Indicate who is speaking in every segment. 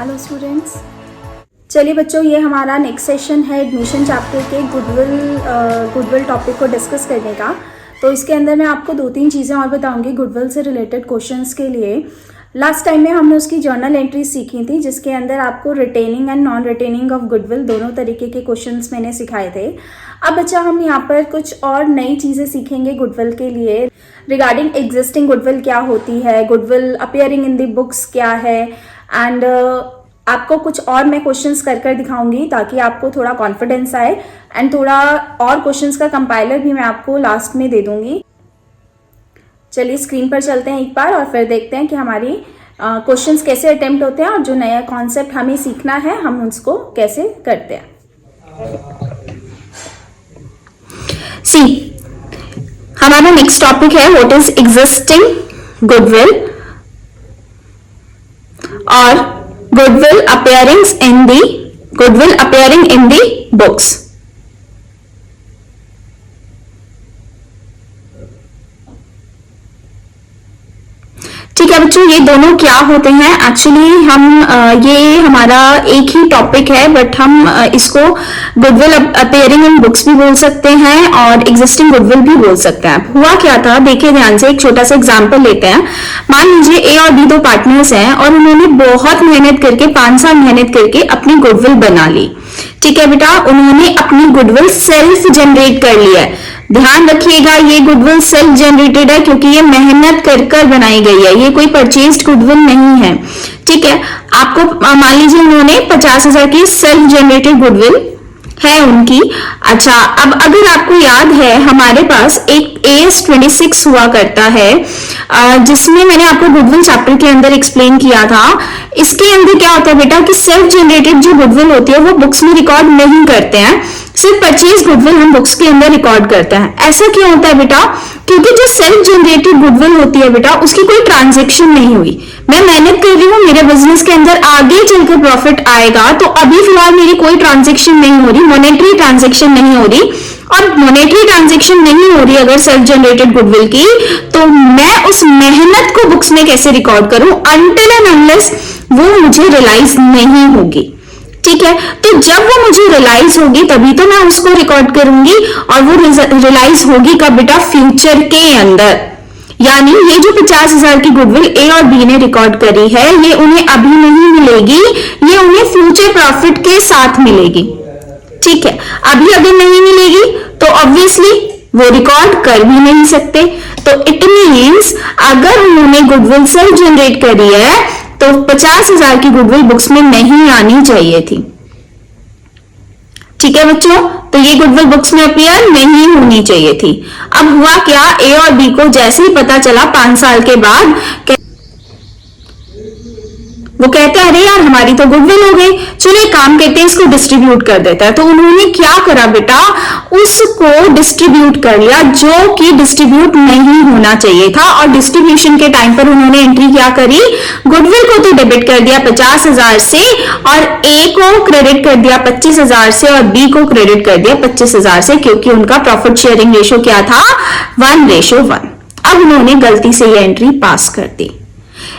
Speaker 1: Hello students, चलिए बच्चों, ये हमारा नेक्स्ट सेशन है एडमिशन चैप्टर के गुडविल टॉपिक को डिस्कस करने का। तो इसके अंदर मैं आपको 2-3 चीज़ें और बताऊंगी गुडविल से रिलेटेड क्वेश्चंस के लिए। लास्ट टाइम में हमने उसकी जर्नल एंट्री सीखी थी, जिसके अंदर आपको retaining and non retaining of goodwill दोनों तरीके के क्वेश्चंस मैंने सिखाए थे। अब बच्चा हम यहाँ पर कुछ और नई चीज़ें सीखेंगे गुडविल के लिए। रिगार्डिंग एग्जिस्टिंग गुडविल क्या होती है, goodwill appearing in the books क्या है, एंड आपको कुछ और मैं क्वेश्चंस कर दिखाऊंगी ताकि आपको थोड़ा कॉन्फिडेंस आए, एंड थोड़ा और क्वेश्चंस का कंपाइलर भी मैं आपको लास्ट में दे दूंगी। चलिए स्क्रीन पर चलते हैं एक बार और फिर देखते हैं कि हमारी क्वेश्चंस कैसे अटेम्प्ट होते हैं और जो नया कॉन्सेप्ट हमें सीखना है हम उसको कैसे करते हैं। सी, हमारा नेक्स्ट टॉपिक है व्हाट इज एग्जिस्टिंग गुडविल और goodwill appearing in the books। ठीक है बच्चों, ये दोनों क्या होते हैं? एक्चुअली हम ये हमारा एक ही टॉपिक है, बट हम इसको गुडविल अपीयरिंग इन बुक्स भी बोल सकते हैं और एग्जिस्टिंग गुडविल भी बोल सकते हैं। हुआ क्या था, देखिए ध्यान से, एक छोटा सा एग्जांपल लेते हैं। मान लीजिए ए और बी दो पार्टनर्स हैं और उन्होंने बहुत मेहनत करके 5 साल मेहनत करके अपनी गुडविल बना ली। ठीक है बेटा, उन्होंने अपनी गुडविल सेल्फ जनरेट कर लिया है। ध्यान रखिएगा, ये गुडविल सेल्फ जनरेटेड है क्योंकि ये मेहनत कर बनाई गई है, ये कोई परचेज्ड गुडविल नहीं है। ठीक है, आपको मान लीजिए उन्होंने 50,000 की सेल्फ जनरेटेड गुडविल है उनकी। अच्छा, अब अगर आपको याद है हमारे पास एक AS26 हुआ करता है, जिसमें मैंने आपको गुडविल चैप्टर के अंदर एक्सप्लेन किया था। इसके अंदर क्या होता है बेटा कि सेल्फ जनरेटेड जो गुडविल होती है वो बुक्स में रिकॉर्ड नहीं करते हैं, सिर्फ परचेज गुडविल हम बुक्स के अंदर रिकॉर्ड करते हैं। ऐसा क्यों होता है बेटा? क्योंकि जो सेल्फ जनरेटेड गुडविल होती है बेटा, उसकी कोई ट्रांजैक्शन नहीं हुई। मैं मेहनत कर रही हूँ, मेरे बिजनेस के अंदर आगे चलकर प्रॉफिट आएगा, तो अभी फिलहाल मेरी कोई ट्रांजैक्शन नहीं हो रही, मॉनेटरी ट्रांजैक्शन नहीं हो रही। और मॉनेटरी ट्रांजैक्शन नहीं हो रही अगर सेल्फ जनरेटेड गुडविल की, तो मैं उस मेहनत को बुक्स में कैसे रिकॉर्ड करूं अनटिल एंड अनलेस वो मुझे रियलाइज नहीं होगी। ठीक है, तो जब वो मुझे रियलाइज होगी तभी तो मैं उसको रिकॉर्ड करूंगी, और वो रियलाइज होगी कब बेटा? फ्यूचर के अंदर। यानी ये जो 50,000 की गुडविल ए और बी ने रिकॉर्ड करी है, ये उन्हें अभी नहीं मिलेगी, ये उन्हें फ्यूचर प्रॉफिट के साथ मिलेगी। ठीक है, अभी अगर नहीं मिलेगी तो ऑब्वियसली वो रिकॉर्ड कर भी नहीं सकते। तो इट मीन्स अगर उन्होंने गुडविल सेल्फ जनरेट करी है तो 50,000 की गुडविल बुक्स में नहीं आनी चाहिए थी। ठीक है बच्चों, तो ये गुडविल बुक्स में अपीयर नहीं होनी चाहिए थी। अब हुआ क्या, ए और बी को जैसे ही पता चला 5 साल के बाद, वो कहते हैं अरे यार हमारी तो गुडविल हो गई, चलो एक काम करते हैं इसको डिस्ट्रीब्यूट कर देता है। तो उन्होंने क्या करा बेटा? उसको डिस्ट्रीब्यूट कर लिया, जो कि डिस्ट्रीब्यूट नहीं होना चाहिए था। और डिस्ट्रीब्यूशन के टाइम पर उन्होंने एंट्री क्या करी? गुडविल को तो डेबिट कर दिया 50,000 से, और ए को क्रेडिट कर दिया 25,000 से, और बी को क्रेडिट कर दिया 25,000 से, क्योंकि उनका प्रॉफिट शेयरिंग रेशो क्या था? 1:1। अब उन्होंने गलती से ये एंट्री पास कर दी।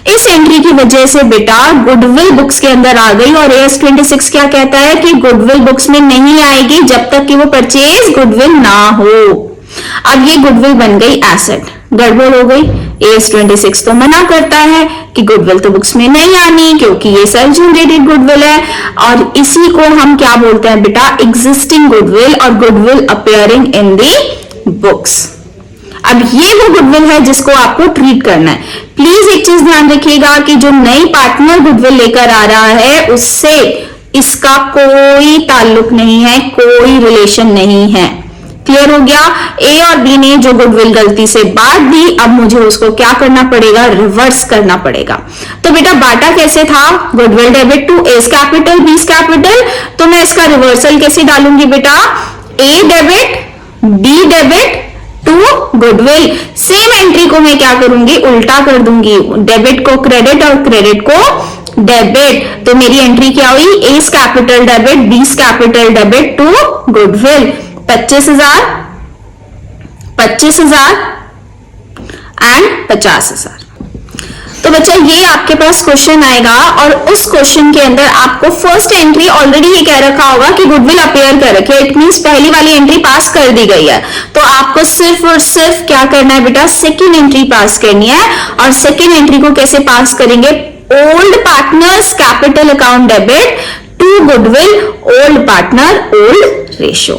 Speaker 1: इस एंट्री की वजह से बेटा गुडविल बुक्स के अंदर आ गई, और AS26 क्या कहता है कि गुडविल बुक्स में नहीं आएगी जब तक कि वो परचेज गुडविल ना हो। अब ये गुडविल बन गई एसेट, गड़बड़ हो गई। AS26 तो मना करता है कि गुडविल तो बुक्स में नहीं आनी क्योंकि ये सेल्फ जनरेटेड गुडविल है, और इसी को हम क्या बोलते हैं बेटा? एग्जिस्टिंग गुडविल और goodwill appearing in the books. अब ये वो गुडविल है जिसको आपको ट्रीट करना है। प्लीज एक चीज ध्यान रखिएगा कि जो नई पार्टनर गुडविल लेकर आ रहा है उससे इसका कोई ताल्लुक नहीं है, कोई रिलेशन नहीं है। क्लियर हो गया? ए और बी ने जो गुडविल गलती से बांट दी, अब मुझे उसको क्या करना पड़ेगा? रिवर्स करना पड़ेगा। तो बेटा बांटा कैसे था? Goodwill debit to A's capital B's capital. तो मैं इसका रिवर्सल कैसे डालूंगी बेटा? A debit B debit to goodwill. Same entry को मैं क्या करूंगी? उल्टा कर दूंगी, डेबिट को क्रेडिट और क्रेडिट को डेबिट। तो मेरी एंट्री क्या हुई? एस कैपिटल डेबिट बीस capital debit to goodwill. 25,000 25,000 and 50,000। तो बच्चा ये आपके पास क्वेश्चन आएगा और उस क्वेश्चन के अंदर आपको फर्स्ट एंट्री ऑलरेडी ये कह रखा होगा कि गुडविल अपेयर कर रखे, इट मींस पहली वाली एंट्री पास कर दी गई है। तो आपको सिर्फ और सिर्फ क्या करना है बेटा, सेकेंड एंट्री पास करनी है। और सेकेंड एंट्री को कैसे पास करेंगे, old partners capital account debit to goodwill old partner old ratio.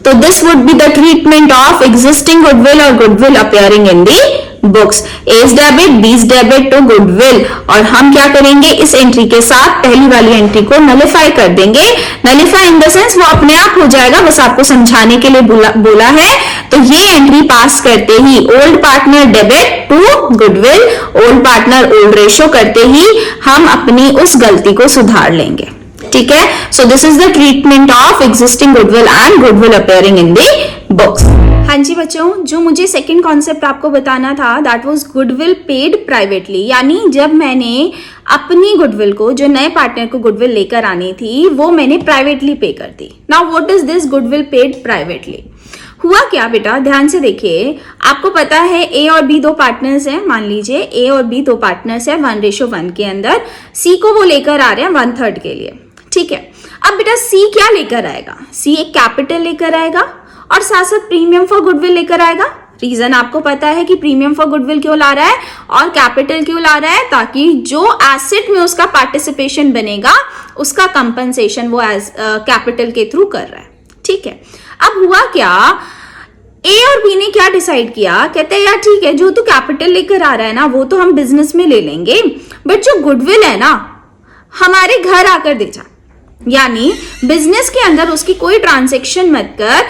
Speaker 1: तो this would be the treatment of existing goodwill और goodwill appearing in the books. A's debit B's debit to goodwill, और हम क्या करेंगे, इस entry के साथ पहली वाली एंट्री को नलिफाई कर देंगे। नलिफाई इन द सेंस वो अपने आप हो जाएगा, बस आपको समझाने के लिए बोला है। तो ये एंट्री पास करते ही old partner debit to goodwill old partner old ratio करते ही हम अपनी उस गलती को सुधार लेंगे। ठीक है, so this is the treatment of existing goodwill and goodwill appearing in the books. हाँ जी बच्चों, जो मुझे सेकंड कॉन्सेप्ट आपको बताना था that was goodwill paid privately, यानी जब मैंने अपनी गुडविल को, जो नए पार्टनर को गुडविल लेकर आनी थी, वो मैंने प्राइवेटली पे कर दी। Now what is this goodwill paid privately? हुआ क्या बेटा, ध्यान से देखिए। आपको पता है ए और बी दो पार्टनर्स हैं, मान लीजिए ए और बी दो पार्टनर्स हैं 1:1 के अंदर। सी को वो लेकर आ रहे हैं 1/3 के लिए। ठीक है, अब बेटा सी क्या लेकर आएगा, सी एक कैपिटल लेकर आएगा और साथ साथ प्रीमियम फॉर गुडविल लेकर आएगा। रीजन आपको पता है कि प्रीमियम फॉर गुडविल क्यों ला रहा है और कैपिटल क्यों ला रहा है, ताकि जो एसेट में उसका पार्टिसिपेशन बनेगा उसका कंपनसेशन वो एज कैपिटल के थ्रू कर रहा है। ठीक है, अब हुआ क्या, ए और बी ने क्या डिसाइड किया, कहते हैं यार ठीक है, जो तू कैपिटल लेकर आ रहा है ना वो तो हम बिजनेस में ले लेंगे, बट जो गुडविल है ना हमारे घर आकर दे जा, यानी बिजनेस के अंदर उसकी कोई ट्रांजैक्शन मत कर,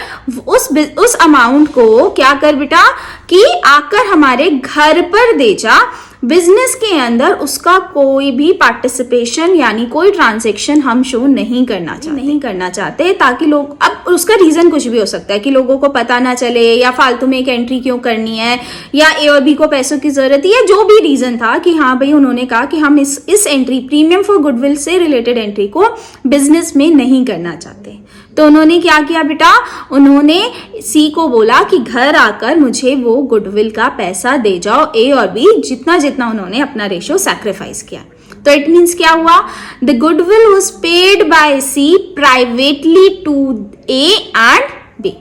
Speaker 1: उस अमाउंट को क्या कर बेटा कि आकर हमारे घर पर दे जा। बिजनेस के अंदर उसका कोई भी पार्टिसिपेशन यानी कोई ट्रांजैक्शन हम शो नहीं करना चाहते ताकि लोग, अब उसका रीजन कुछ भी हो सकता है कि लोगों को पता ना चले या फालतू में एक एंट्री क्यों करनी है या ए और बी को पैसों की जरूरत है, या जो भी रीजन था कि हाँ भाई उन्होंने कहा कि हम इस एंट्री प्रीमियम फॉर गुडविल से रिलेटेड एंट्री को बिजनेस में नहीं करना चाहते। तो उन्होंने क्या किया बेटा, उन्होंने सी को बोला कि घर आकर मुझे वो गुडविल का पैसा दे जाओ, ए और बी जितना जितना उन्होंने अपना रेशियो सैक्रिफाइस किया। तो इट मीन्स क्या हुआ, the goodwill was paid by C privately to A and B.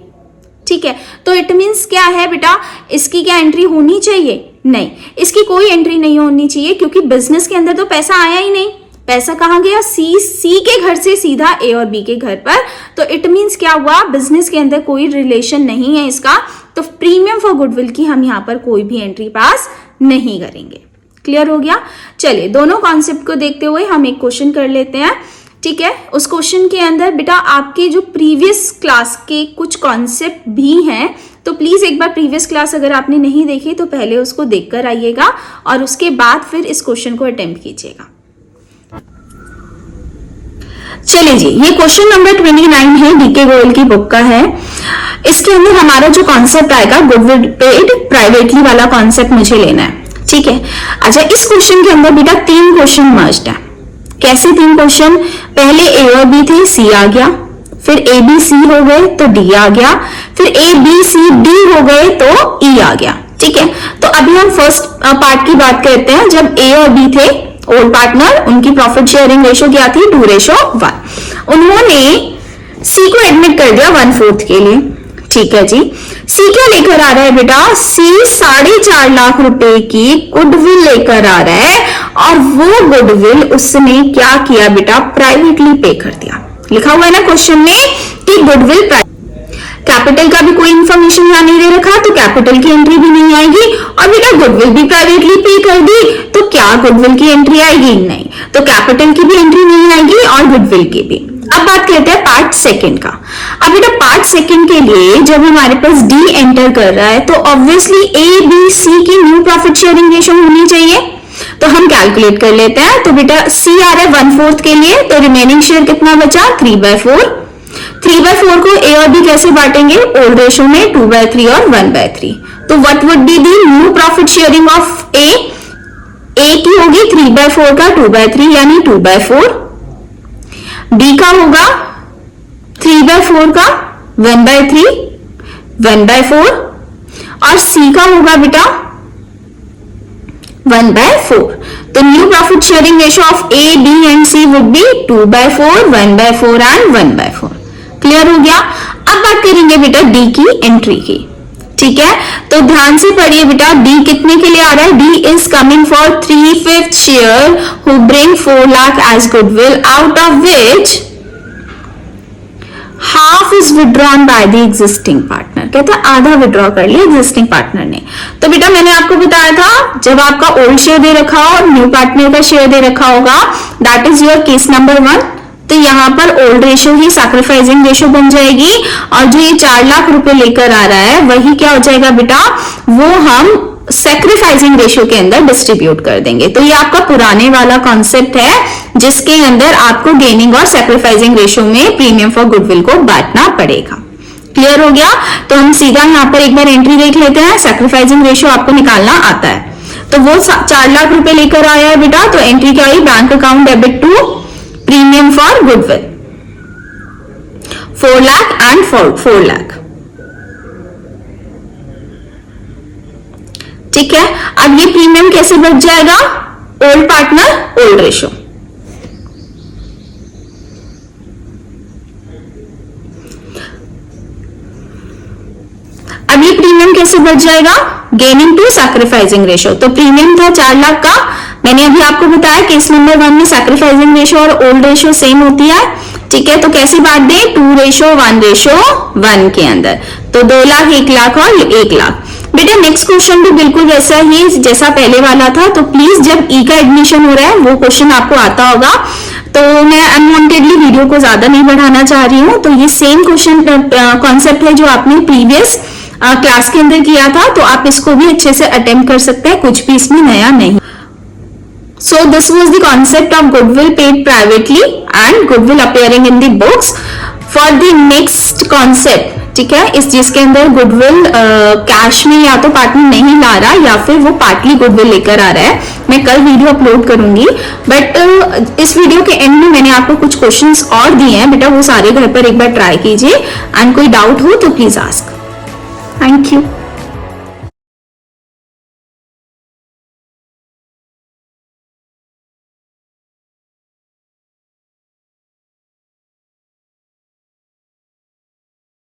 Speaker 1: ठीक है, तो इट मीन्स क्या है बेटा, इसकी क्या एंट्री होनी चाहिए, नहीं, इसकी कोई एंट्री नहीं होनी चाहिए क्योंकि बिजनेस के अंदर तो पैसा आया ही नहीं। पैसा कहाँ गया, सी के घर से सीधा ए और बी के घर पर। तो इट मीन्स क्या हुआ, बिजनेस के अंदर कोई रिलेशन नहीं है इसका, तो प्रीमियम फॉर गुडविल की हम यहाँ पर कोई भी एंट्री पास नहीं करेंगे। क्लियर हो गया? चलिए दोनों कॉन्सेप्ट को देखते हुए हम एक क्वेश्चन कर लेते हैं। ठीक है, उस क्वेश्चन के अंदर बेटा आपके जो प्रीवियस क्लास के कुछ कॉन्सेप्ट भी हैं, तो प्लीज एक बार प्रीवियस क्लास अगर आपने नहीं देखी तो पहले उसको देखकर आइएगा और उसके बाद फिर इस क्वेश्चन को अटेम्प्ट कीजिएगा। चलिए जी, ये क्वेश्चन नंबर 29 है, डीके गोयल की बुक का है। इसके अंदर हमारा जो कॉन्सेप्ट आएगा गुडविल पेड प्राइवेटली वाला कॉन्सेप्ट मुझे लेना है। ठीक है, अच्छा इस क्वेश्चन के अंदर बेटा 3 क्वेश्चन मर्ज्ड है। कैसे 3 क्वेश्चन, पहले ए और बी थे, सी आ गया, फिर ए बी सी हो गए तो डी आ गया, फिर ए बी सी डी हो गए तो ई आ गया। ठीक है, तो अभी हम फर्स्ट पार्ट की बात करते हैं। जब ए और बी थे ओल्ड पार्टनर, उनकी प्रॉफिट शेयरिंग रेशो क्या थी, 2:1। उन्होंने सी को एडमिट कर दिया 1/4 के लिए। ठीक है जी, सी क्या लेकर आ रहा है बेटा, सी 4.5 लाख रुपए की गुडविल लेकर आ रहा है और वो गुडविल उसने क्या किया बेटा, प्राइवेटली पे कर दिया। लिखा हुआ है ना क्वेश्चन में कि गुडविल, कैपिटल का भी कोई इंफॉर्मेशन यहाँ नहीं दे रखा तो कैपिटल की एंट्री भी नहीं आएगी, और बेटा गुडविल भी प्राइवेटली पे कर दी तो क्या गुडविल की एंट्री आएगी, नहीं, तो कैपिटल की भी एंट्री नहीं आएगी और गुडविल की भी। अब बात करते हैं पार्ट सेकंड का। अब बेटा पार्ट सेकंड के लिए जब हमारे पास डी एंटर कर रहा है तो ऑब्वियसली ए बी सी की न्यू प्रॉफिट शेयरिंग रेशो होनी चाहिए, तो हम कैलकुलेट कर लेते हैं। तो बेटा सी आ रहा है 1/4 के लिए, तो रिमेनिंग शेयर कितना बचा, 3/4। 3/4 को ए और बी कैसे बांटेंगे, ओल्ड रेशो में 2/3 और 1/3। तो what would be the new profit sharing of A की होगी 3/4 का 2/3 यानी 2/4। बी का होगा 3/4 का 1/3 1/4 और सी का होगा बेटा 1/4. तो new profit sharing ratio of A, B and C would be 2/4, 1/4 and 1/4. Clear हो गया. अब बात करेंगे बेटा डी की एंट्री की. ठीक है, तो ध्यान से पढ़िए बेटा. डी कितने के लिए आ रहा है? D is coming for 3/5 share who bring 4 lakh as goodwill, out of which half is withdrawn by the existing partner. कहता है आधा विड्रॉ कर लिया एग्जिस्टिंग पार्टनर ने. तो बेटा मैंने आपको बताया था जब आपका ओल्ड शेयर दे रखा हो और न्यू पार्टनर का शेयर दे रखा होगा, that is your case number 1. तो यहाँ पर ओल्ड रेशियो ही सैक्रिफाइसिंग रेशियो बन जाएगी और जो ये 4 लाख रुपए लेकर आ रहा है वही क्या हो जाएगा बेटा, वो हम सैक्रिफाइसिंग रेशियो के अंदर डिस्ट्रीब्यूट कर देंगे. तो ये आपका पुराने वाला कॉन्सेप्ट है जिसके अंदर आपको गेनिंग और सैक्रिफाइसिंग रेशियो में प्रीमियम फॉर गुडविल को बांटना पड़ेगा. क्लियर हो गया. तो हम सीधा यहाँ पर एक बार एंट्री देख लेते हैं. सैक्रिफाइसिंग रेशियो आपको निकालना आता है. तो वो 4 लाख रुपए लेकर आया है बेटा, तो एंट्री क्या हुई? Bank account debit to premium for goodwill 4 lakh and 4 lakh. ठीक है. अब ये प्रीमियम कैसे बच जाएगा? Old partner old ratio. अब ये प्रीमियम कैसे बच जाएगा? Gaining to sacrificing ratio. तो प्रीमियम था 4 लाख का. मैंने अभी आपको बताया केस नंबर 1 में सैक्रिफाइसिंग रेशियो और ओल्ड रेशियो सेम होती है. ठीक है, तो कैसे बांट दें? 2:1:1 के अंदर. तो 2 लाख, 1 लाख और 1 लाख. बेटा नेक्स्ट क्वेश्चन भी बिल्कुल वैसा ही जैसा पहले वाला था. तो प्लीज जब ई का एडमिशन हो रहा है वो क्वेश्चन आपको आता होगा. तो मैं अनवांटेडली वीडियो को ज्यादा नहीं बढ़ाना चाह रही हूँ. तो ये सेम क्वेश्चन कॉन्सेप्ट है जो आपने प्रीवियस क्लास के अंदर किया था. तो आप इसको भी अच्छे से अटेम्प्ट कर सकते हैं, कुछ भी इसमें नया नहीं. So this was the concept of goodwill paid privately and goodwill appearing in the books. For the next concept, ठीक है, इस जिसके अंदर गुडविल कैश में या तो पार्टनर नहीं ला रहा या फिर वो पार्टली गुडविल लेकर आ रहा है, मैं कल वीडियो अपलोड करूंगी. बट इस वीडियो के एंड में मैंने आपको कुछ क्वेश्चंस और दिए हैं बेटा, वो सारे घर पर एक बार ट्राई कीजिए एंड कोई डाउट हो तो प्लीज आस्क. Thank you.